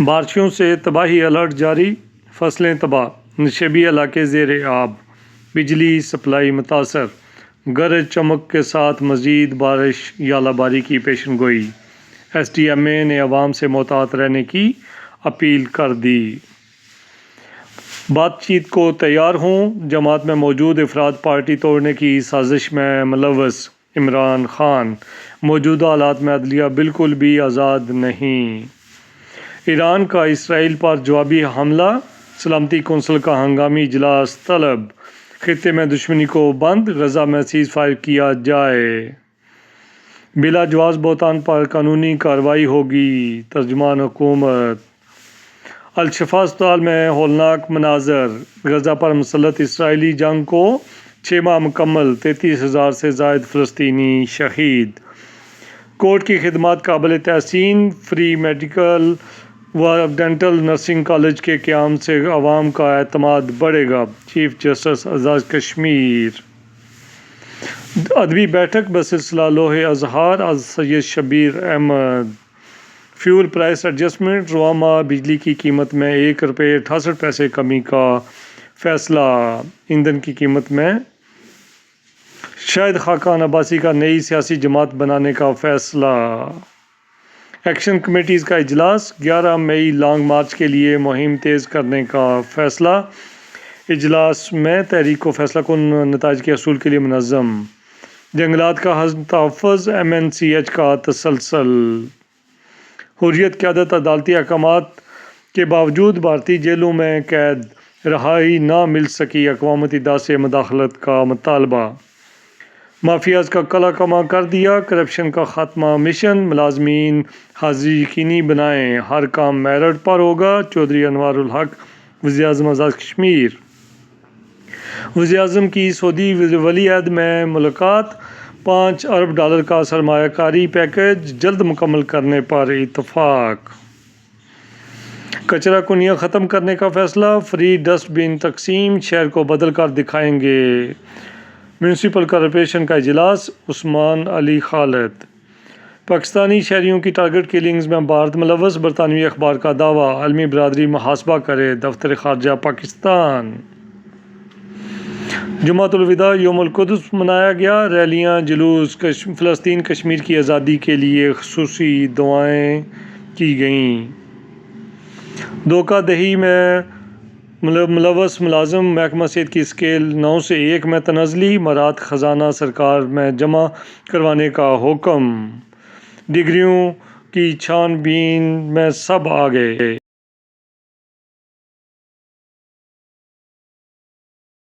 بارشوں سے تباہی الرٹ جاری، فصلیں تباہ، نشیبی علاقے زیر آب، بجلی سپلائی متاثر، گرج چمک کے ساتھ مزید بارش یالہ باری کی پیشن گوئی۔ ایس ڈی ایم اے نے عوام سے محتاط رہنے کی اپیل کر دی۔ بات چیت کو تیار ہوں، جماعت میں موجود افراد پارٹی توڑنے کی سازش میں ملوث۔ عمران خان: موجودہ حالات میں عدلیہ بالکل بھی آزاد نہیں۔ ایران کا اسرائیل پر جوابی حملہ، سلامتی کونسل کا ہنگامی اجلاس طلب۔ خطے میں دشمنی کو بند، غزہ میں سیز فائر کیا جائے۔ بلا جواز بہتان پر قانونی کارروائی ہوگی۔ ترجمان حکومت۔ الشفا اسپتال میں ہولناک مناظر، غزہ پر مسلط اسرائیلی جنگ کو 6 ماہ مکمل، 33,000 سے زائد فلسطینی شہید۔ کورٹ کی خدمات قابل تحسین، فری میڈیکل و ڈینٹل نرسنگ کالج کے قیام سے عوام کا اعتماد بڑھے گا۔ چیف جسٹس اعزاز کشمیر۔ ادبی بیٹھک بسلسلہ لوح ازہار از Syed Shabbir Ahmed. Fuel price adjustment, رواں ماہ بجلی کی قیمت میں 1 روپے 68 پیسے کمی کا فیصلہ۔ ایندھن کی قیمت میں شاہد خاقان عباسی کا نئی سیاسی جماعت بنانے کا فیصلہ۔ ایکشن کمیٹیز کا اجلاس، 11 مئی لانگ مارچ کے لیے مہم تیز کرنے کا فیصلہ۔ اجلاس میں تحریک کو فیصلہ کن نتائج کے حصول کے لیے منظم۔ جنگلات کا حسن تحفظ، ایم این سی ایچ کا تسلسل۔ حریت قیادت، عدالتی احکامات کے باوجود بھارتی جیلوں میں قید، رہائی نہ مل سکی، اقوام متحدہ سے مداخلت کا مطالبہ۔ مافیاز کا قلع کما کر دیا، کرپشن کا خاتمہ مشن، ملازمین حاضری یقینی بنائیں، ہر کام میرٹ پر ہوگا۔ چودھری انوار الحق، وزیر اعظم آزاد کشمیر۔ وزیر اعظم کی سعودی ولی عہد میں ملاقات، $5 ارب کا سرمایہ کاری پیکیج جلد مکمل کرنے پر اتفاق۔ کچرا کنیاں ختم کرنے کا فیصلہ، فری ڈسٹ بن تقسیم، شہر کو بدل کر دکھائیں گے۔ میونسپل کارپوریشن کا اجلاس، عثمان علی خالد۔ پاکستانی شہریوں کی ٹارگٹ کلنگز میں بھارت ملوث، برطانوی اخبار کا دعویٰ، عالمی برادری محاسبہ کرے۔ دفتر خارجہ پاکستان۔ جمعۃ الوداع یوم القدس منایا گیا، ریلیاں، جلوس، فلسطین کشمیر کی آزادی کے لیے خصوصی دعائیں کی گئیں۔ دھوکہ دہی میں ملوث ملازم، محکمہ صحت کی اسکیل 9 سے 1 میں تنزلی، مراعات خزانہ سرکار میں جمع کروانے کا حکم۔ ڈگریوں کی چھان بین میں سب آگے۔